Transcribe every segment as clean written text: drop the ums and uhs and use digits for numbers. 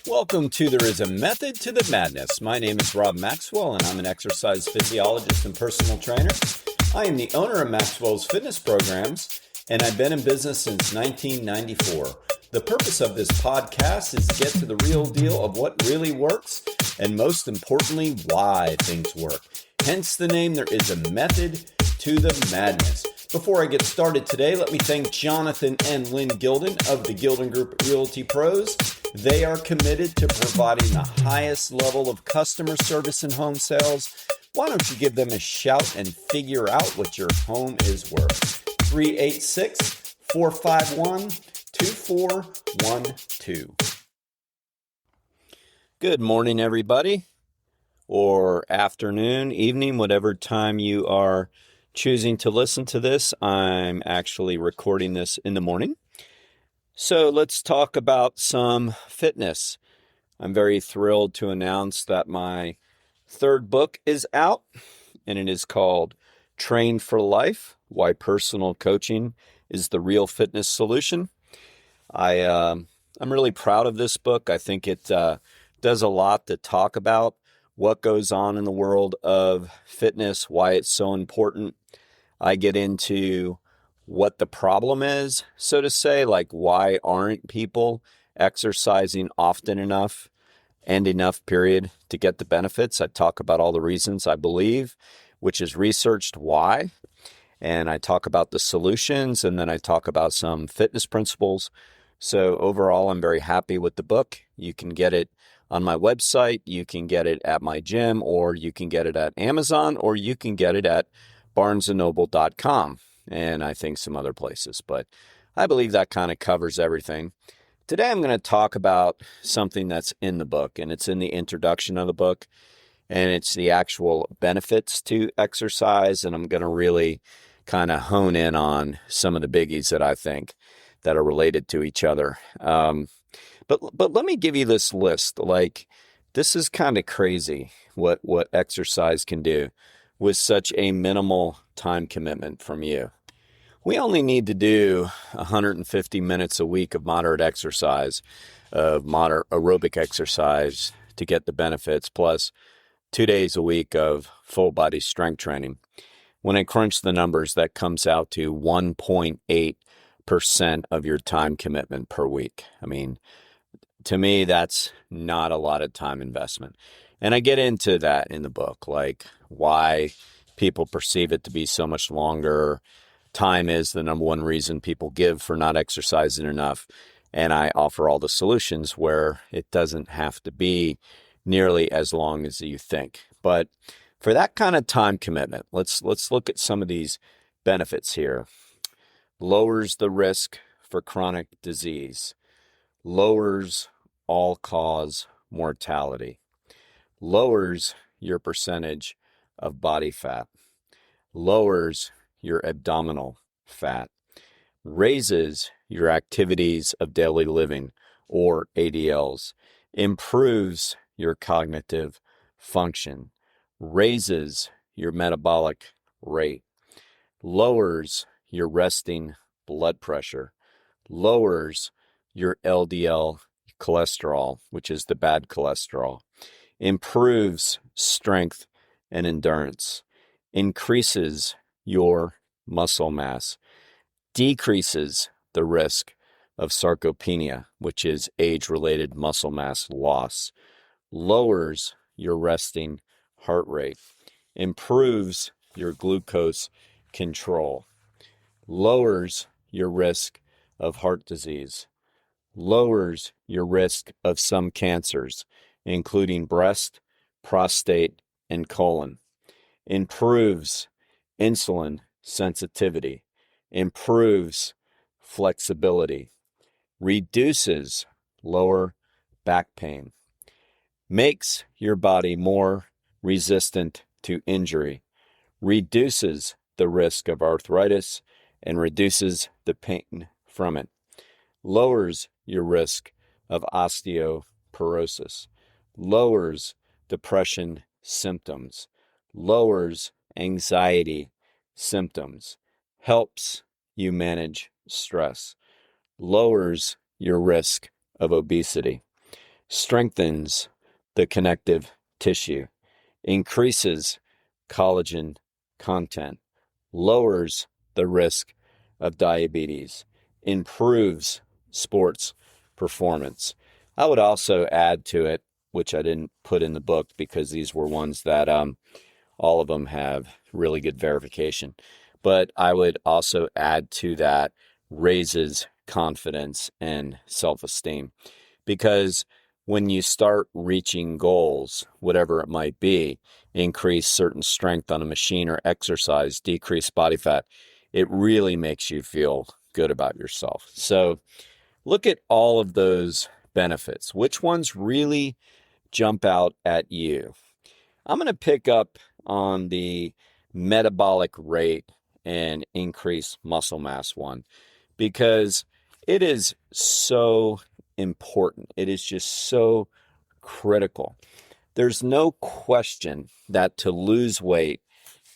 Welcome to There Is a Method to the Madness. My name is Rob Maxwell, and I'm an exercise physiologist and personal trainer. I am the owner of Maxwell's fitness programs, and I've been in business since 1994. The purpose of this podcast is to get to the real deal of what really works, and most importantly, why things work. Hence the name, There Is a Method to the Madness. Before I get started today, let me thank Jonathan and Lynn Gilden of the Gilden Group Realty Pros. They are committed to providing the highest level of customer service in home sales. Why don't you give them a shout and figure out what your home is worth? 386-451-2412. Good morning, everybody, or afternoon, evening, whatever time you are choosing to listen to this. I'm actually recording this in the morning. So let's talk about some fitness. I'm very thrilled to announce that my third book is out, and it is called Train for Life: Why Personal Coaching is the Real Fitness Solution. I'm really proud of this book. I think it does a lot to talk about what goes on in the world of fitness, why it's so important. I get into what the problem is, so to say, like why aren't people exercising often enough and enough, period, to get the benefits. I talk about all the reasons I believe, which is researched why. And I talk about the solutions, and then I talk about some fitness principles. So overall, I'm very happy with the book. You can get it on my website, you can get it at my gym, or you can get it at Amazon, or you can get it at barnesandnoble.com, and I think some other places. But I believe that kind of covers everything. Today I'm going to talk about something that's in the book, and it's in the introduction of the book, and it's the actual benefits to exercise, and I'm going to really kind of hone in on some of the biggies that I think that are related to each other. But let me give you this list. Like, this is kind of crazy what exercise can do with such a minimal time commitment from you. We only need to do 150 minutes a week of moderate exercise, of moderate aerobic exercise to get the benefits, plus 2 days a week of full body strength training. When I crunch the numbers, that comes out to 1.8% of your time commitment per week. I mean, to me, that's not a lot of time investment. And I get into that in the book, like why people perceive it to be so much longer. Time is the number one reason people give for not exercising enough. And I offer all the solutions where it doesn't have to be nearly as long as you think. But for that kind of time commitment, let's look at some of these benefits here. Lowers the risk for chronic disease. Lowers all-cause mortality. Lowers your percentage of body fat. Lowers your abdominal fat. Raises your activities of daily living, or ADLs. Improves your cognitive function. Raises your metabolic rate. Lowers your resting blood pressure. Lowers your LDL cholesterol, which is the bad cholesterol. Improves strength and endurance. Increases your muscle mass. Decreases the risk of sarcopenia, which is age-related muscle mass loss. Lowers your resting heart rate. Improves your glucose control. Lowers your risk of heart disease. Lowers your risk of some cancers, including breast, prostate, and colon. Improves insulin sensitivity. Improves flexibility. Reduces lower back pain. Makes your body more resistant to injury. Reduces the risk of arthritis and reduces the pain from it. Lowers your risk of osteoporosis. Lowers depression symptoms. Lowers anxiety symptoms. Helps you manage stress. Lowers your risk of obesity. strengthens the connective tissue, increases collagen content, lowers the risk of diabetes, improves sports performance. I would also add to it, which I didn't put in the book because these were ones that all of them have really good verification. But I would also add to that raises confidence and self-esteem, because when you start reaching goals, whatever it might be, increase certain strength on a machine or exercise, decrease body fat, it really makes you feel good about yourself. So look at all of those benefits. Which ones really jump out at you? I'm going to pick up on the metabolic rate and increase muscle mass one, because it is so important. It is just so critical. There's no question that to lose weight,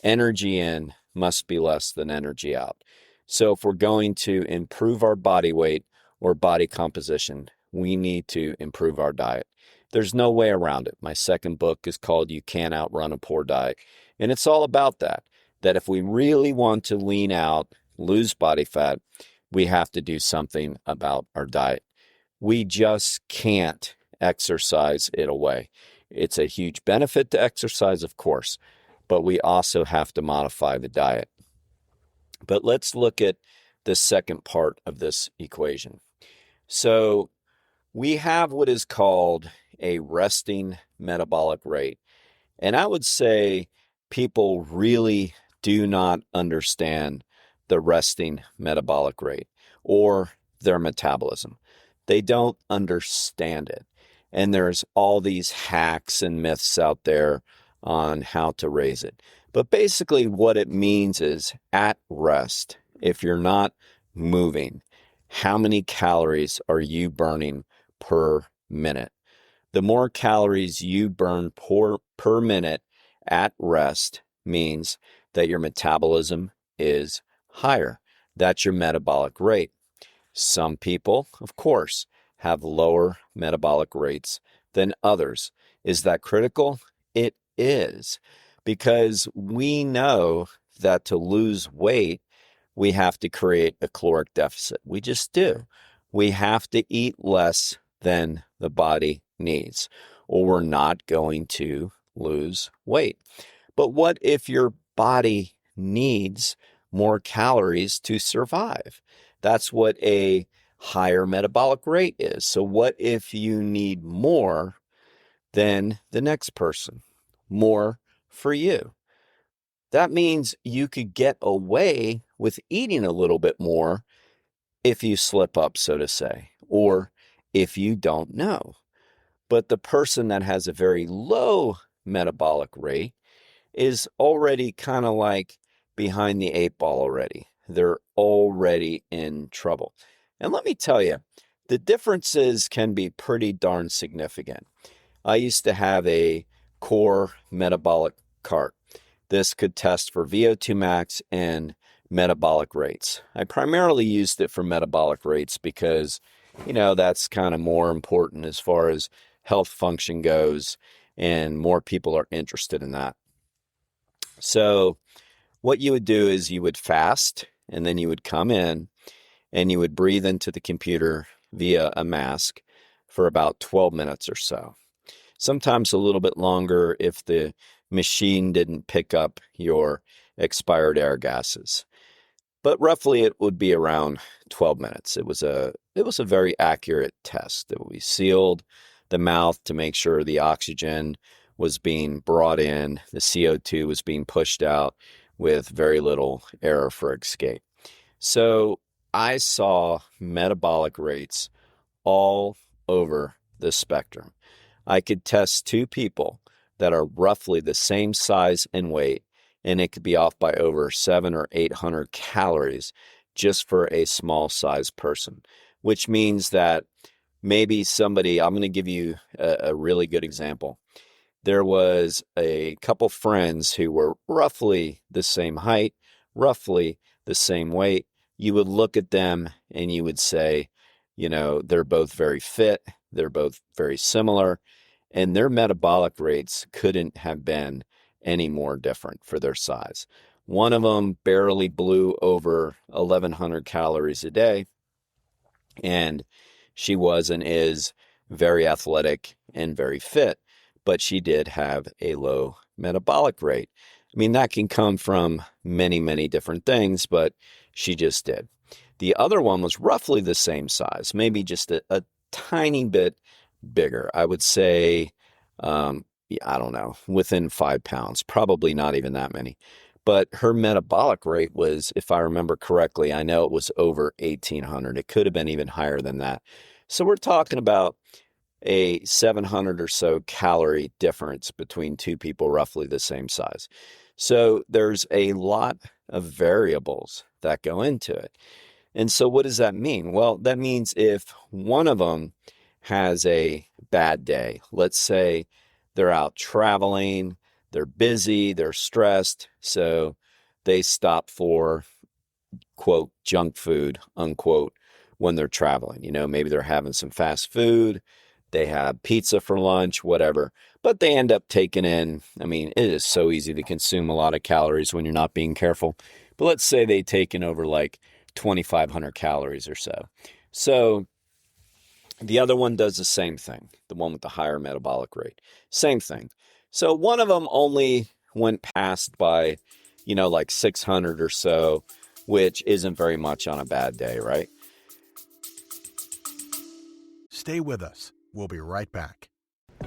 energy in must be less than energy out. So if we're going to improve our body weight or body composition, we need to improve our diet. There's no way around it. My second book is called You Can't Outrun a Poor Diet. And it's all about that if we really want to lean out, lose body fat, we have to do something about our diet. We just can't exercise it away. It's a huge benefit to exercise, of course, but we also have to modify the diet. But let's look at the second part of this equation. So we have what is called a resting metabolic rate. And I would say people really do not understand the resting metabolic rate or their metabolism. They don't understand it. And there's all these hacks and myths out there on how to raise it. But basically what it means is at rest, if you're not moving, how many calories are you burning per minute? The more calories you burn per minute at rest means that your metabolism is higher. That's your metabolic rate. Some people, of course, have lower metabolic rates than others. Is that critical? It is, because we know that to lose weight, we have to create a caloric deficit. We just do. We have to eat less than the body needs, or we're not going to lose weight. But what if your body needs more calories to survive? That's what a higher metabolic rate is. So what if you need more than the next person? More for you. That means you could get away with eating a little bit more if you slip up, so to say, or if you don't know. But the person that has a very low metabolic rate is already kind of like behind the eight ball already. They're already in trouble. And let me tell you, the differences can be pretty darn significant. I used to have a core metabolic cart. This could test for VO2 max and metabolic rates. I primarily used it for metabolic rates because, that's kind of more important as far as health function goes, and more people are interested in that. So what you would do is you would fast, and then you would come in and you would breathe into the computer via a mask for about 12 minutes or so. Sometimes a little bit longer if the machine didn't pick up your expired air gases. But roughly it would be around 12 minutes. It was a very accurate test. We sealed the mouth to make sure the oxygen was being brought in, the CO2 was being pushed out with very little air for escape. So I saw metabolic rates all over the spectrum. I could test two people that are roughly the same size and weight, and it could be off by over 700 or 800 calories just for a small size person, which means that maybe somebody, I'm going to give you a really good example. There was a couple friends who were roughly the same height, roughly the same weight. You would look at them and you would say, they're both very fit. They're both very similar, and their metabolic rates couldn't have been any more different for their size. One of them barely blew over 1,100 calories a day, and she was and is very athletic and very fit, but she did have a low metabolic rate. I mean, that can come from many, many different things, but she just did. The other one was roughly the same size, maybe just a tiny bit bigger. I would say, I don't know, within 5 pounds, probably not even that many. But her metabolic rate was, if I remember correctly, I know it was over 1,800. It could have been even higher than that. So we're talking about a 700 or so calorie difference between two people roughly the same size. So there's a lot of variables that go into it. And so what does that mean? Well, that means if one of them has a bad day, let's say they're out traveling, they're busy, they're stressed, so they stop for, quote, junk food, unquote, when they're traveling. You know, maybe they're having some fast food, they have pizza for lunch, whatever, but they end up taking in, I mean, it is so easy to consume a lot of calories when you're not being careful. But let's say they take in over like 2,500 calories or so. So the other one does the same thing, the one with the higher metabolic rate. Same thing. So one of them only went past by, like 600 or so, which isn't very much on a bad day, right? Stay with us. We'll be right back.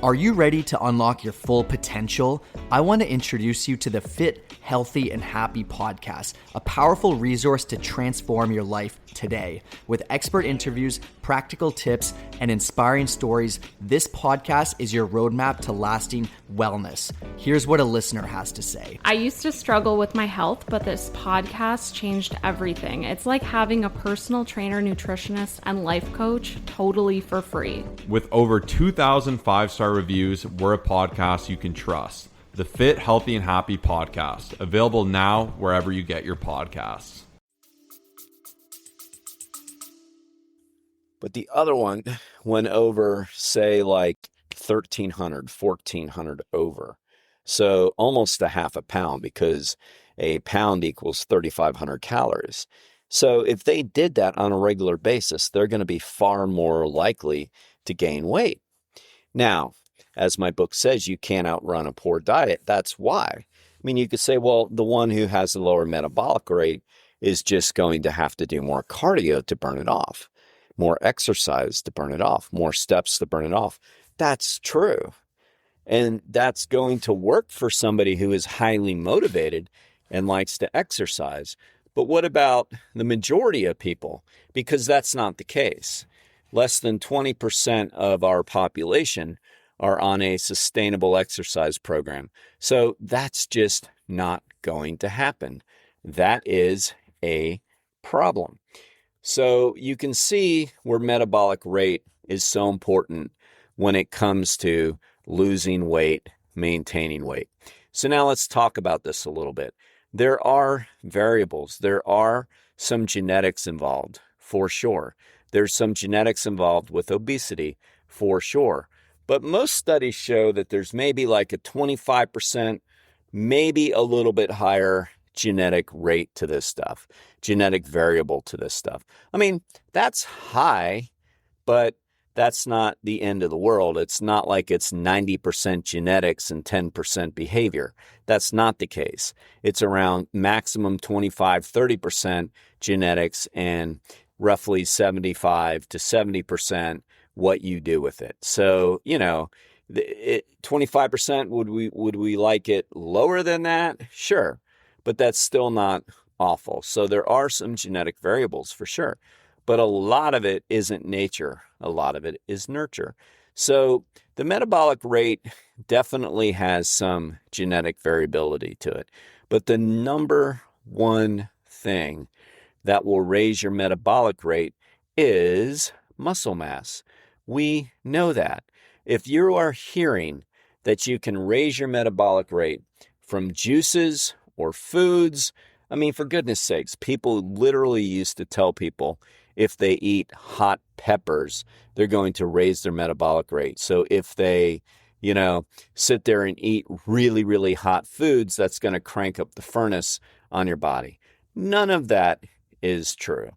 Are you ready to unlock your full potential? I want to introduce you to the Fit, Healthy, and Happy podcast, a powerful resource to transform your life today. With expert interviews, practical tips, and inspiring stories, this podcast is your roadmap to lasting wellness. Here's what a listener has to say. I used to struggle with my health, but this podcast changed everything. It's like having a personal trainer, nutritionist, and life coach totally for free. With over 2,000 five-star reviews, we're a podcast you can trust. The Fit, Healthy, and Happy podcast, available now wherever you get your podcasts. But the other one went over, say, like 1,300, 1,400 over. So almost a half a pound, because a pound equals 3,500 calories. So if they did that on a regular basis, they're going to be far more likely to gain weight. Now, as my book says, you can't outrun a poor diet. That's why. I mean, you could say, well, the one who has a lower metabolic rate is just going to have to do more cardio to burn it off, more exercise to burn it off, more steps to burn it off. That's true. And that's going to work for somebody who is highly motivated and likes to exercise. But what about the majority of people? Because that's not the case. Less than 20% of our population are on a sustainable exercise program. So that's just not going to happen. That is a problem. So you can see where metabolic rate is so important when it comes to losing weight, maintaining weight. So now let's talk about this a little bit. There are variables. There are some genetics involved, for sure. There's some genetics involved with obesity, for sure. But most studies show that there's maybe like a 25%, maybe a little bit higher genetic rate to this stuff, genetic variable to this stuff. I mean, that's high, but that's not the end of the world. It's not like it's 90% genetics and 10% behavior. That's not the case. It's around maximum 25-30% genetics and roughly 75 to 70% what you do with it. So, 25%, would we like it lower than that? Sure, but that's still not awful. So there are some genetic variables for sure, but a lot of it isn't nature. A lot of it is nurture. So the metabolic rate definitely has some genetic variability to it, but the number one thing that will raise your metabolic rate is muscle mass. We know that. If you are hearing that you can raise your metabolic rate from juices or foods, I mean, for goodness sakes, people literally used to tell people if they eat hot peppers, they're going to raise their metabolic rate. So if they, sit there and eat really, really hot foods, that's going to crank up the furnace on your body. None of that is true.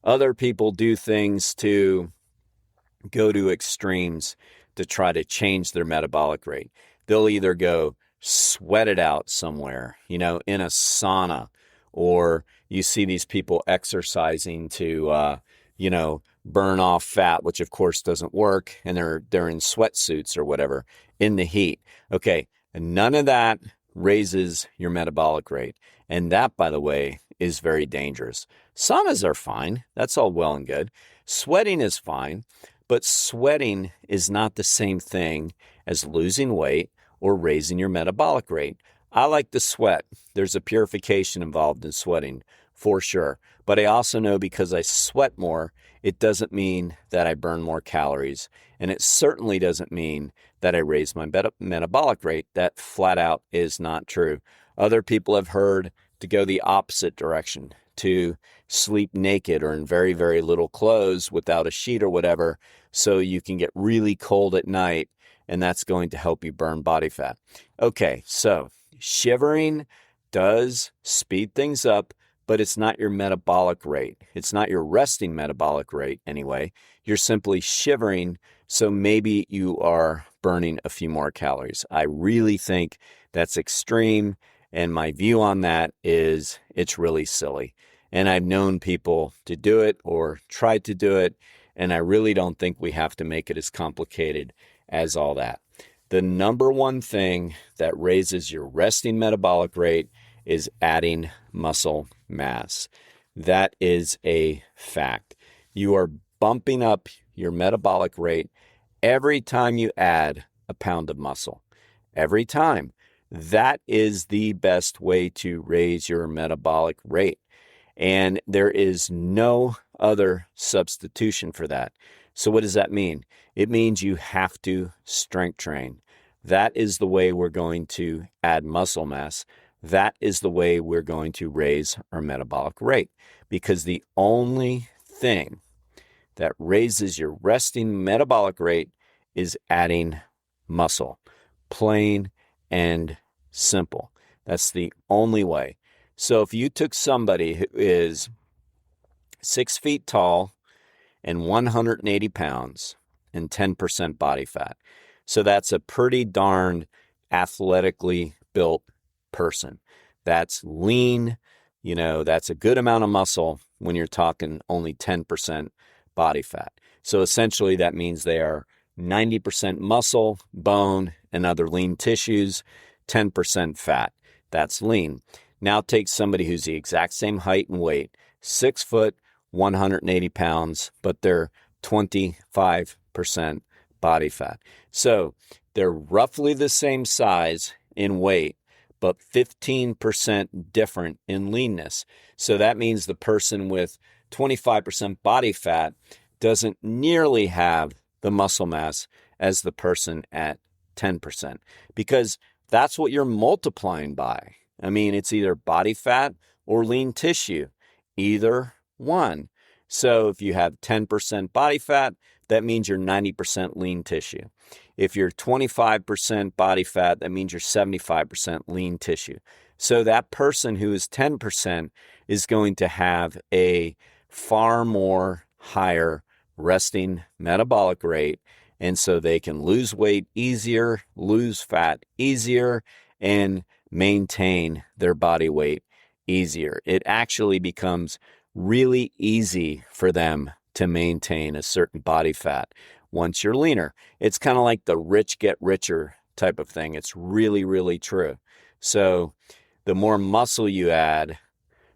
Other people do things to go to extremes to try to change their metabolic rate. They'll either go sweat it out somewhere, in a sauna, or you see these people exercising to, burn off fat, which of course doesn't work, and they're in sweatsuits or whatever in the heat. Okay, and none of that raises your metabolic rate. And that, by the way, is very dangerous. Saunas are fine. That's all well and good. Sweating is fine, but sweating is not the same thing as losing weight or raising your metabolic rate. I like to sweat. There's a purification involved in sweating, for sure. But I also know because I sweat more, it doesn't mean that I burn more calories. And it certainly doesn't mean that I raise my metabolic rate. That flat out is not true. Other people have heard to go the opposite direction, to sleep naked or in very, very little clothes without a sheet or whatever, so you can get really cold at night, and that's going to help you burn body fat. Okay, so shivering does speed things up, but it's not your metabolic rate. It's not your resting metabolic rate anyway. You're simply shivering, so maybe you are burning a few more calories. I really think that's extreme, and my view on that is it's really silly. And I've known people to do it or tried to do it, and I really don't think we have to make it as complicated as all that. The number one thing that raises your resting metabolic rate is adding muscle mass. That is a fact. You are bumping up your metabolic rate every time you add a pound of muscle. Every time. That is the best way to raise your metabolic rate. And there is no other substitution for that. So what does that mean? It means you have to strength train. That is the way we're going to add muscle mass. That is the way we're going to raise our metabolic rate. Because the only thing that raises your resting metabolic rate is adding muscle. Plain and simple. That's the only way. So if you took somebody who is 6 feet tall and 180 pounds and 10% body fat, so that's a pretty darn athletically built person. That's lean, that's a good amount of muscle when you're talking only 10% body fat. So essentially that means they are 90% muscle, bone, and other lean tissues, 10% fat. That's lean. Now take somebody who's the exact same height and weight, 6 foot, 180 pounds, but they're 25% body fat. So they're roughly the same size in weight, but 15% different in leanness. So that means the person with 25% body fat doesn't nearly have the muscle mass as the person at 10%, because that's what you're multiplying by. I mean, it's either body fat or lean tissue, either one. So if you have 10% body fat, that means you're 90% lean tissue. If you're 25% body fat, that means you're 75% lean tissue. So that person who is 10% is going to have a far more higher resting metabolic rate. And so they can lose weight easier, lose fat easier, and maintain their body weight easier. It actually becomes really easy for them to maintain a certain body fat once you're leaner. It's kind of like the rich get richer type of thing. It's really, really true. So the more muscle you add,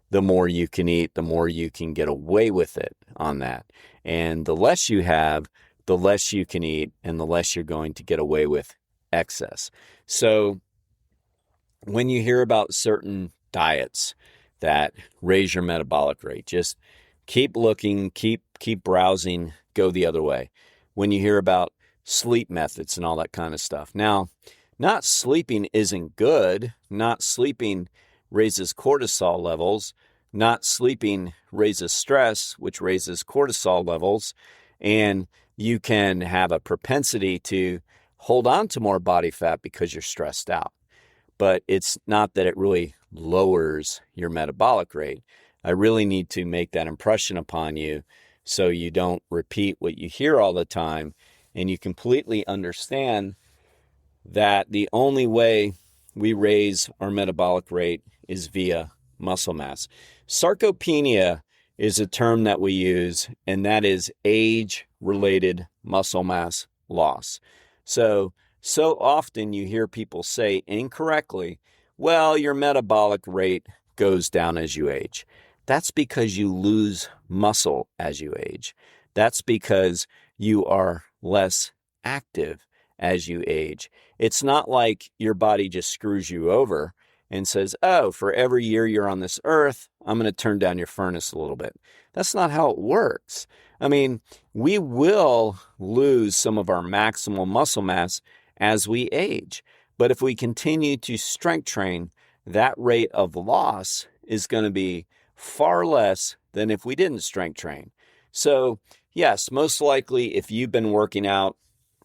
the more you can eat, the more you can get away with it on that. And the less you have, the less you can eat, and the less you're going to get away with excess. So when you hear about certain diets that raise your metabolic rate, just keep looking, keep browsing, go the other way. When you hear about sleep methods and all that kind of stuff. Now, not sleeping isn't good. Not sleeping raises cortisol levels. not sleeping raises stress, which raises cortisol levels, and you can have a propensity to hold on to more body fat because you're stressed out. But it's not that it really lowers your metabolic rate. I really need to make that impression upon you so you don't repeat what you hear all the time, and you completely understand that the only way we raise our metabolic rate is via muscle mass. Sarcopenia is a term that we use, and that is age-related muscle mass loss. So often you hear people say incorrectly, well, your metabolic rate goes down as you age. That's because you lose muscle as you age. That's because you are less active as you age. It's not like your body just screws you over and says, oh, for every year you're on this earth, I'm going to turn down your furnace a little bit. That's not how it works. I mean, we will lose some of our maximal muscle mass as we age. But if we continue to strength train, that rate of loss is going to be far less than if we didn't strength train. So yes, most likely if you've been working out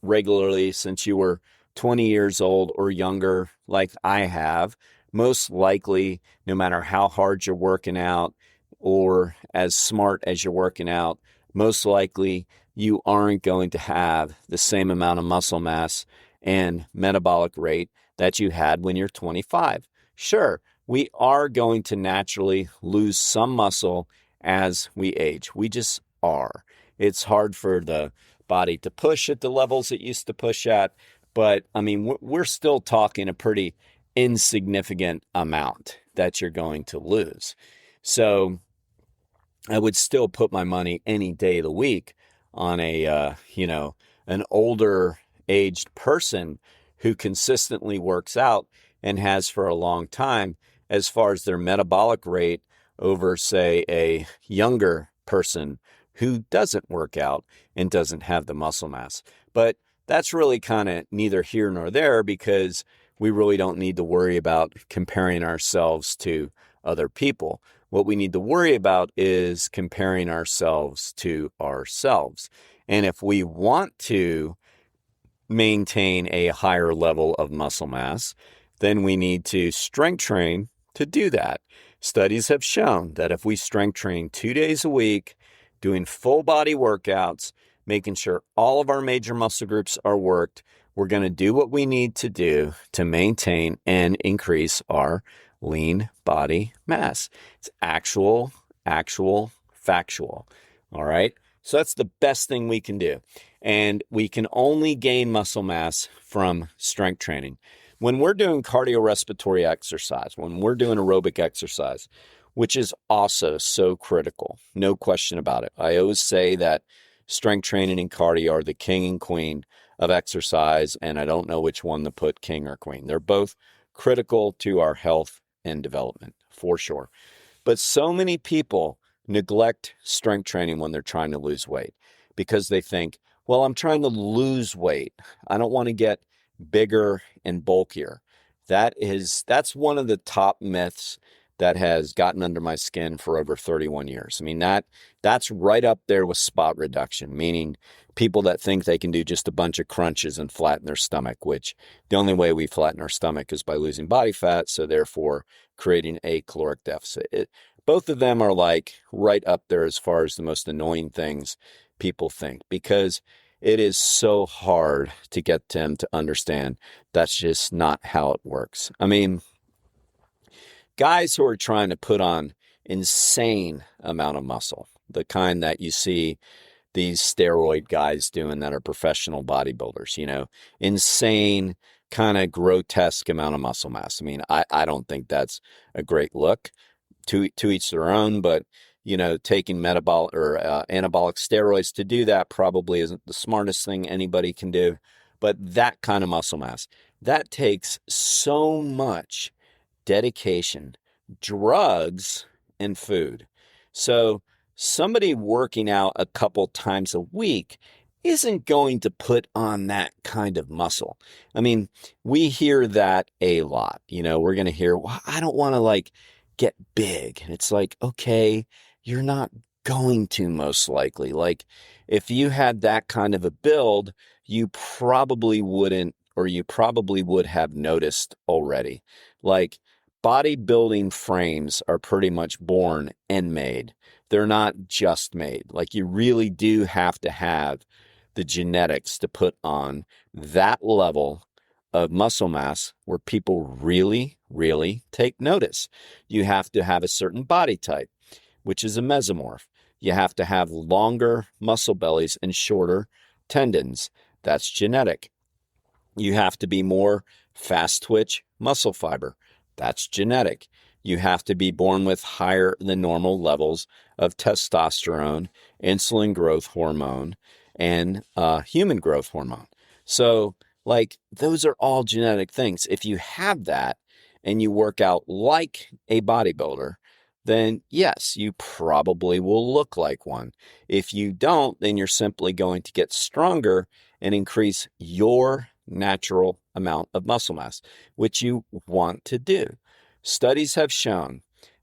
regularly since you were 20 years old or younger, like I have, most likely, no matter how hard you're working out or as smart as you're working out, most likely you aren't going to have the same amount of muscle mass and metabolic rate that you had when you're 25. Sure, we are going to naturally lose some muscle as we age. We just are. It's hard for the body to push at the levels it used to push at, but I mean, we're still talking a pretty insignificant amount that you're going to lose. So I would still put my money any day of the week on an older aged person who consistently works out and has for a long time as far as their metabolic rate over, say, a younger person who doesn't work out and doesn't have the muscle mass. But that's really kind of neither here nor there, because we really don't need to worry about comparing ourselves to other people. What we need to worry about is comparing ourselves to ourselves. And if we want to maintain a higher level of muscle mass, then we need to strength train to do that. Studies have shown that if we strength train 2 days a week, doing full body workouts, making sure all of our major muscle groups are worked, we're going to do what we need to do to maintain and increase our lean body mass. It's actual, factual. All right. So that's the best thing we can do. And we can only gain muscle mass from strength training. When we're doing cardiorespiratory exercise, when we're doing aerobic exercise, which is also so critical, no question about it. I always say that strength training and cardio are the king and queen of exercise, and I don't know which one to put king or queen. They're both critical to our health and development, for sure. But so many people neglect strength training when they're trying to lose weight because they think, well, I'm trying to lose weight. I don't want to get bigger and bulkier. That's one of the top myths that has gotten under my skin for over 31 years. I mean, that's right up there with spot reduction, meaning people that think they can do just a bunch of crunches and flatten their stomach, which the only way we flatten our stomach is by losing body fat, so therefore creating a caloric deficit. Both of them are like right up there as far as the most annoying things people think, because it is so hard to get them to understand that's just not how it works. I mean, guys who are trying to put on insane amount of muscle, the kind that you see these steroid guys doing that are professional bodybuilders, insane kind of grotesque amount of muscle mass. I mean, I don't think that's a great look. To each their own, but taking metabolic or anabolic steroids to do that probably isn't the smartest thing anybody can do. But that kind of muscle mass, that takes so much dedication, drugs, and food. So somebody working out a couple times a week isn't going to put on that kind of muscle. I mean, we hear that a lot. We're going to hear, well, I don't want to get big. And it's like, okay, you're not going to most likely. Like if you had that kind of a build, you probably wouldn't, or you probably would have noticed already. Like bodybuilding frames are pretty much born and made. They're not just made. Like you really do have to have the genetics to put on that level of muscle mass where people really, really take notice. You have to have a certain body type, which is a mesomorph. You have to have longer muscle bellies and shorter tendons. That's genetic. You have to be more fast twitch muscle fiber. That's genetic. You have to be born with higher than normal levels of testosterone, insulin growth hormone, and human growth hormone. So, like, those are all genetic things. If you have that and you work out like a bodybuilder, then yes, you probably will look like one. If you don't, then you're simply going to get stronger and increase your natural amount of muscle mass, which you want to do. Studies have shown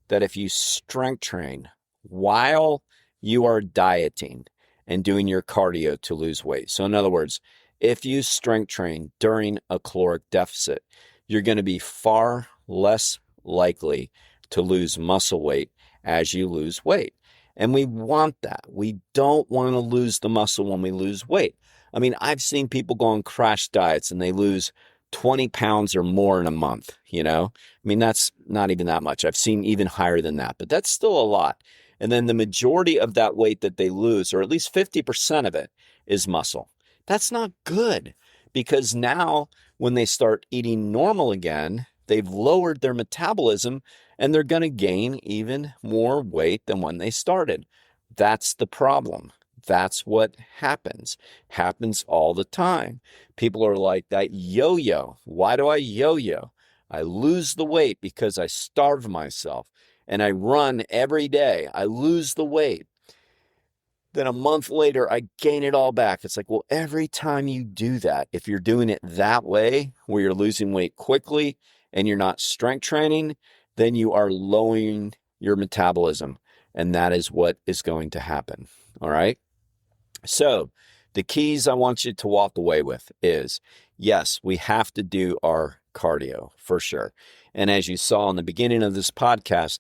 that if you strength train while you are dieting and doing your cardio to lose weight. So in other words, if you strength train during a caloric deficit, you're going to be far less likely to lose muscle weight as you lose weight. And we want that. We don't want to lose the muscle when we lose weight. I mean, I've seen people go on crash diets and they lose 20 pounds or more in a month, you know? I mean, that's not even that much. I've seen even higher than that, but that's still a lot. And then the majority of that weight that they lose, or at least 50% of it, is muscle. That's not good, because now when they start eating normal again, they've lowered their metabolism and they're going to gain even more weight than when they started. That's the problem. That's what happens all the time. People are like, that yo-yo. Why do I yo-yo? I lose the weight because I starve myself and I run every day. I lose the weight. Then a month later, I gain it all back. It's like, well, every time you do that, if you're doing it that way, where you're losing weight quickly and you're not strength training, then you are lowering your metabolism. And that is what is going to happen. All right. So the keys I want you to walk away with is, yes, we have to do our cardio for sure. And as you saw in the beginning of this podcast,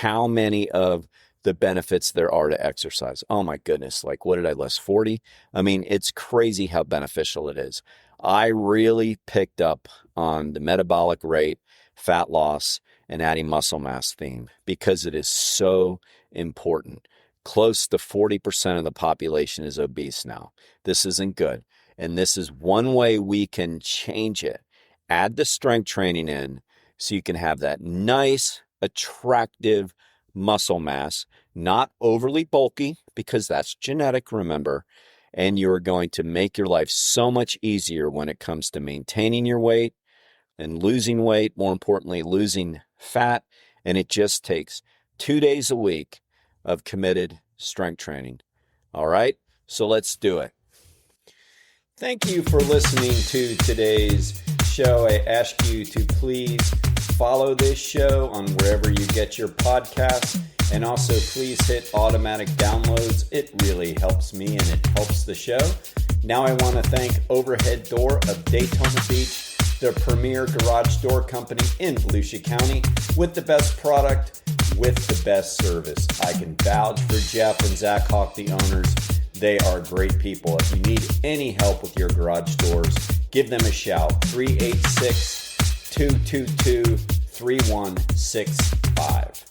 how many of the benefits there are to exercise. Oh my goodness. Like, what did I list? 40? I mean, it's crazy how beneficial it is. I really picked up on the metabolic rate, fat loss, and adding muscle mass theme because it is so important. Close to 40% of the population is obese now. This isn't good. And this is one way we can change it. Add the strength training in so you can have that nice, attractive muscle mass, not overly bulky, because that's genetic, remember. And you're going to make your life so much easier when it comes to maintaining your weight and losing weight, more importantly, losing fat. And it just takes 2 days a week of committed strength training. All right, so let's do it. Thank you for listening to today's show. I ask you to please follow this show on wherever you get your podcasts, and also please hit automatic downloads. It really helps me and it helps the show. Now I want to thank Overhead Door of Daytona Beach, the premier garage door company in Volusia County, with the best product, with the best service. I can vouch for Jeff and Zach Hawk, the owners. They are great people. If you need any help with your garage doors, give them a shout. 386-222-3165.